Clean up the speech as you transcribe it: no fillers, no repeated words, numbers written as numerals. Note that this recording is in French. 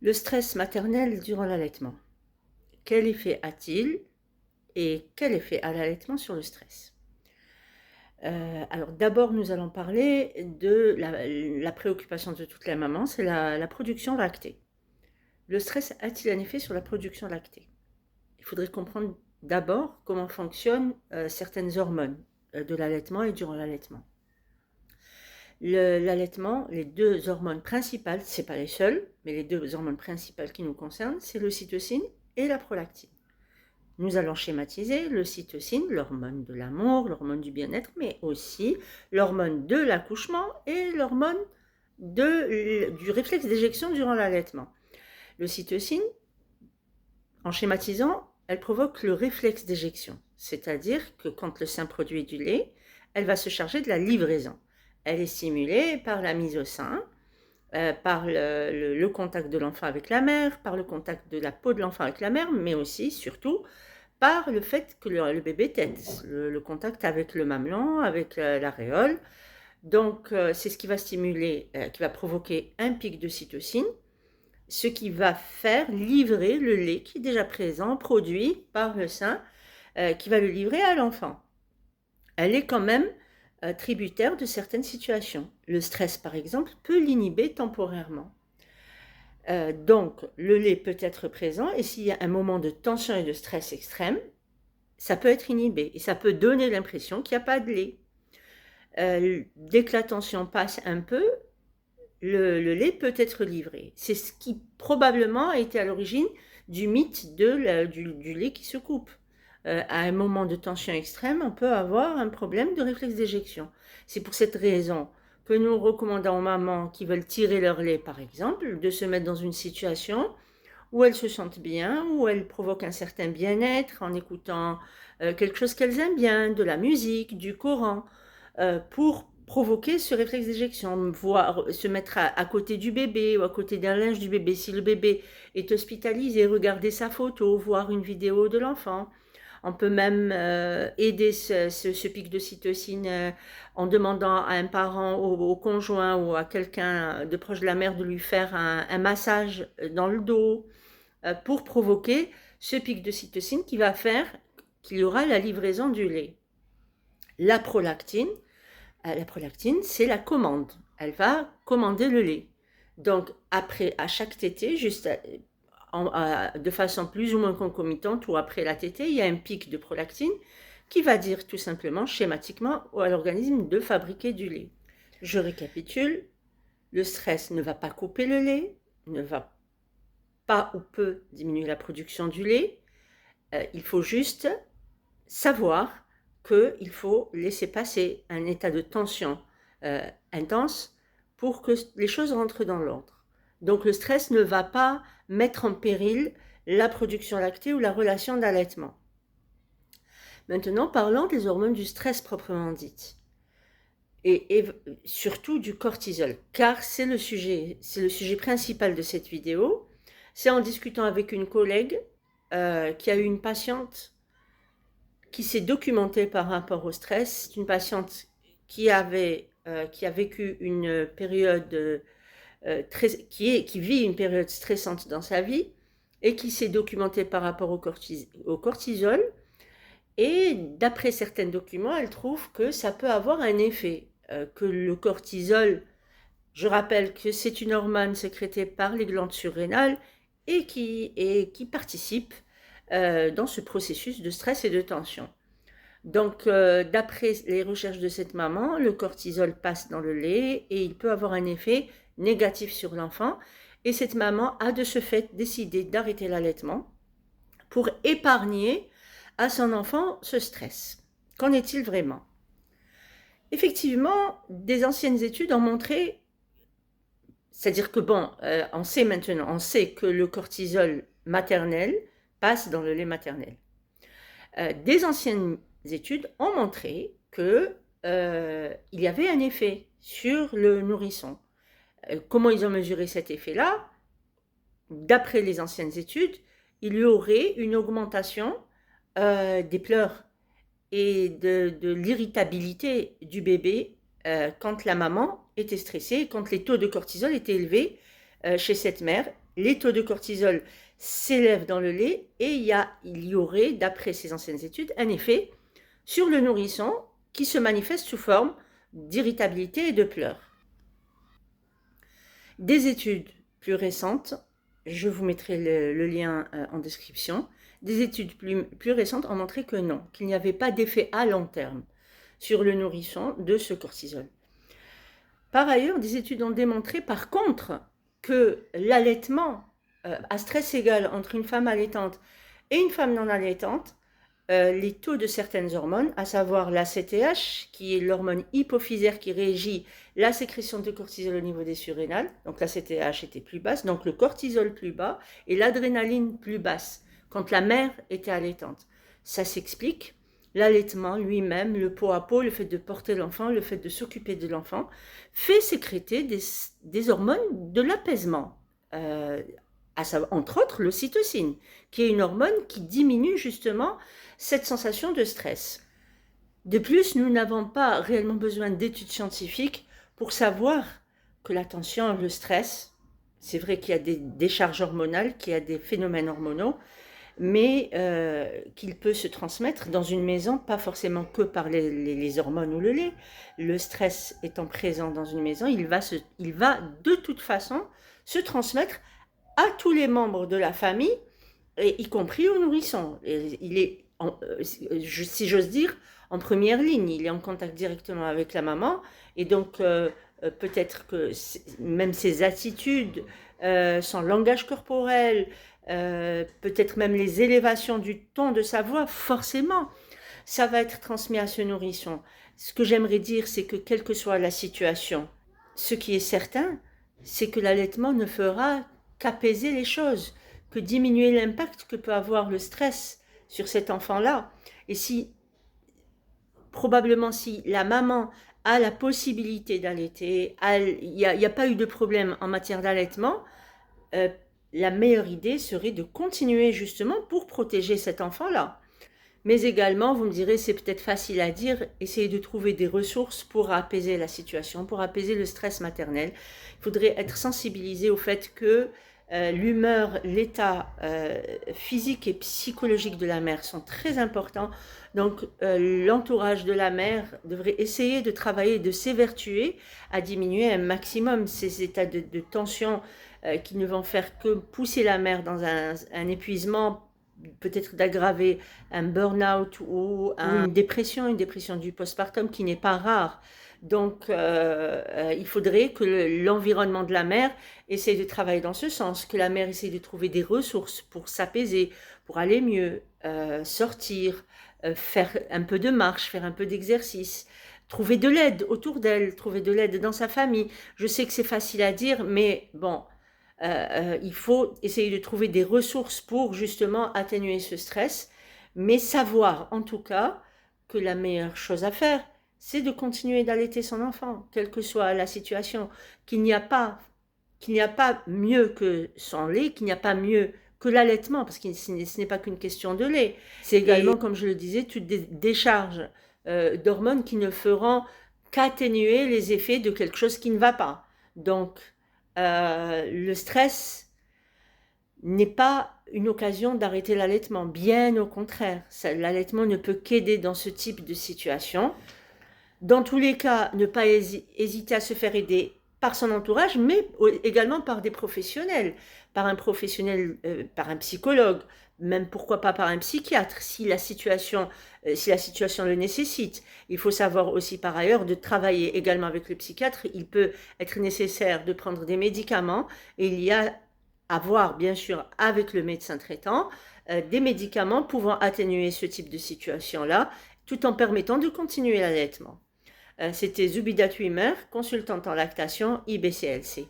Le stress maternel durant l'allaitement. Quel effet a-t-il et quel effet a l'allaitement sur le stress? Alors d'abord, nous allons parler de la préoccupation de toute la maman, c'est la production lactée. Le stress a-t-il un effet sur la production lactée? Il faudrait comprendre d'abord comment fonctionnent certaines hormones de l'allaitement et durant l'allaitement. L'allaitement, les deux hormones principales, c'est pas les seules, mais les deux hormones principales qui nous concernent, c'est l'ocytocine et la prolactine. Nous allons schématiser l'ocytocine, l'hormone de l'amour, l'hormone du bien-être, mais aussi l'hormone de l'accouchement et l'hormone du réflexe d'éjection durant l'allaitement. L'ocytocine, en schématisant, elle provoque le réflexe d'éjection, c'est-à-dire que quand le sein produit du lait, elle va se charger de la livraison. Elle est stimulée par la mise au sein, par le contact de l'enfant avec la mère, par le contact de la peau de l'enfant avec la mère, mais aussi, surtout, par le fait que le bébé tète, le contact avec le mamelon, avec l'aréole. Donc, c'est ce qui va stimuler, qui va provoquer un pic de cytocine, ce qui va faire livrer le lait qui est déjà présent, produit par le sein, qui va le livrer à l'enfant. Elle est quand même tributaire de certaines situations. Le stress, par exemple, peut l'inhiber temporairement. Donc, le lait peut être présent et s'il y a un moment de tension et de stress extrême, ça peut être inhibé et ça peut donner l'impression qu'il n'y a pas de lait. Dès que la tension passe un peu, le lait peut être livré. C'est ce qui probablement a été à l'origine du mythe du lait qui se coupe. À un moment de tension extrême, on peut avoir un problème de réflexe d'éjection. C'est pour cette raison que nous recommandons aux mamans qui veulent tirer leur lait, par exemple, de se mettre dans une situation où elles se sentent bien, où elles provoquent un certain bien-être en écoutant quelque chose qu'elles aiment bien, de la musique, du Coran, pour provoquer ce réflexe d'éjection, voir, se mettre à côté du bébé ou à côté d'un linge du bébé. Si le bébé est hospitalisé, regarder sa photo, voir une vidéo de l'enfant. On peut même aider ce pic de cytocine en demandant à un parent, au conjoint ou à quelqu'un de proche de la mère de lui faire un massage dans le dos pour provoquer ce pic de cytocine qui va faire qu'il y aura la livraison du lait. La prolactine, c'est la commande. Elle va commander le lait. Donc, après, à chaque tétée, de façon plus ou moins concomitante ou après la tétée, il y a un pic de prolactine qui va dire tout simplement, schématiquement, à l'organisme de fabriquer du lait. Je récapitule, le stress ne va pas couper le lait, ne va pas ou peu diminuer la production du lait. Il faut juste savoir qu'il faut laisser passer un état de tension intense pour que les choses rentrent dans l'ordre. Donc le stress ne va pas mettre en péril la production lactée ou la relation d'allaitement. Maintenant, parlons des hormones du stress proprement dites. Et surtout du cortisol, car c'est le sujet principal de cette vidéo. C'est en discutant avec une collègue qui a eu une patiente qui s'est documentée par rapport au stress. C'est une patiente qui a vécu une période qui vit une période stressante dans sa vie et qui s'est documentée par rapport au cortisol. Et d'après certains documents, elle trouve que ça peut avoir un effet, que le cortisol, je rappelle que c'est une hormone sécrétée par les glandes surrénales et qui participe dans ce processus de stress et de tension. Donc, d'après les recherches de cette maman, le cortisol passe dans le lait et il peut avoir un effet négatif sur l'enfant. Et cette maman a de ce fait décidé d'arrêter l'allaitement pour épargner à son enfant ce stress. Qu'en est-il vraiment? Effectivement, des anciennes études ont montré, c'est-à-dire que bon, on sait maintenant, on sait que le cortisol maternel passe dans le lait maternel. Des anciennes études ont montré que il y avait un effet sur le nourrisson. Comment ils ont mesuré cet effet-là? D'après les anciennes études, il y aurait une augmentation des pleurs et de l'irritabilité du bébé quand la maman était stressée, quand les taux de cortisol étaient élevés chez cette mère les taux de cortisol s'élèvent dans le lait et il y aurait, d'après ces anciennes études, un effet sur le nourrisson qui se manifeste sous forme d'irritabilité et de pleurs. Des études plus récentes, je vous mettrai le lien en description, des études plus récentes ont montré que non, qu'il n'y avait pas d'effet à long terme sur le nourrisson de ce cortisol. Par ailleurs, des études ont démontré par contre que l'allaitement à stress égal entre une femme allaitante et une femme non allaitante, les taux de certaines hormones, à savoir l'ACTH, qui est l'hormone hypophysaire qui régit la sécrétion de cortisol au niveau des surrénales, donc l'ACTH était plus basse, donc le cortisol plus bas et l'adrénaline plus basse quand la mère était allaitante. Ça s'explique. L'allaitement lui-même, le pot à pot, le fait de porter l'enfant, le fait de s'occuper de l'enfant, fait sécréter des hormones de l'apaisement, entre autres l'ocytocine, qui est une hormone qui diminue justement cette sensation de stress. De plus, nous n'avons pas réellement besoin d'études scientifiques pour savoir que la tension, le stress, c'est vrai qu'il y a des décharges hormonales, qu'il y a des phénomènes hormonaux, mais qu'il peut se transmettre dans une maison, pas forcément que par les hormones ou le lait. Le stress étant présent dans une maison, il va de toute façon se transmettre à tous les membres de la famille, et y compris aux nourrissons. Il est, si j'ose dire, en première ligne. Il est en contact directement avec la maman, et donc peut-être que même ses attitudes, son langage corporel, peut-être même les élévations du ton de sa voix, forcément, ça va être transmis à ce nourrisson. Ce que j'aimerais dire, c'est que quelle que soit la situation, ce qui est certain, c'est que l'allaitement ne fera qu'apaiser les choses, que diminuer l'impact que peut avoir le stress sur cet enfant-là. Et probablement si la maman a la possibilité d'allaiter, il n'y a pas eu de problème en matière d'allaitement, la meilleure idée serait de continuer justement pour protéger cet enfant-là. Mais également, vous me direz, c'est peut-être facile à dire, essayer de trouver des ressources pour apaiser la situation, pour apaiser le stress maternel. Il faudrait être sensibilisé au fait que l'humeur, l'état physique et psychologique de la mère sont très importants. Donc l'entourage de la mère devrait essayer de travailler, de s'évertuer à diminuer un maximum ces états de tension qui ne vont faire que pousser la mère dans un épuisement, peut-être d'aggraver un burn-out ou une dépression du postpartum qui n'est pas rare. Donc, il faudrait que l'environnement de la mère essaye de travailler dans ce sens, que la mère essaye de trouver des ressources pour s'apaiser, pour aller mieux, sortir, faire un peu de marche, faire un peu d'exercice, trouver de l'aide autour d'elle, trouver de l'aide dans sa famille. Je sais que c'est facile à dire, mais bon, il faut essayer de trouver des ressources pour justement atténuer ce stress, mais savoir en tout cas que la meilleure chose à faire, c'est de continuer d'allaiter son enfant, quelle que soit la situation, qu'il n'y a pas mieux que son lait, qu'il n'y a pas mieux que l'allaitement, parce que ce n'est pas qu'une question de lait. C'est également, comme je le disais, toutes des décharges d'hormones qui ne feront qu'atténuer les effets de quelque chose qui ne va pas. Donc, le stress n'est pas une occasion d'arrêter l'allaitement, bien au contraire. L'allaitement ne peut qu'aider dans ce type de situation. Dans tous les cas, ne pas hésiter à se faire aider par son entourage, mais également par des professionnels, par un professionnel, par un psychologue, même pourquoi pas par un psychiatre, si la situation le nécessite. Il faut savoir aussi par ailleurs de travailler également avec le psychiatre. Il peut être nécessaire de prendre des médicaments, et il y a à voir bien sûr avec le médecin traitant des médicaments pouvant atténuer ce type de situation-là, tout en permettant de continuer l'allaitement. C'était Zubida Twimer, consultante en lactation IBCLC.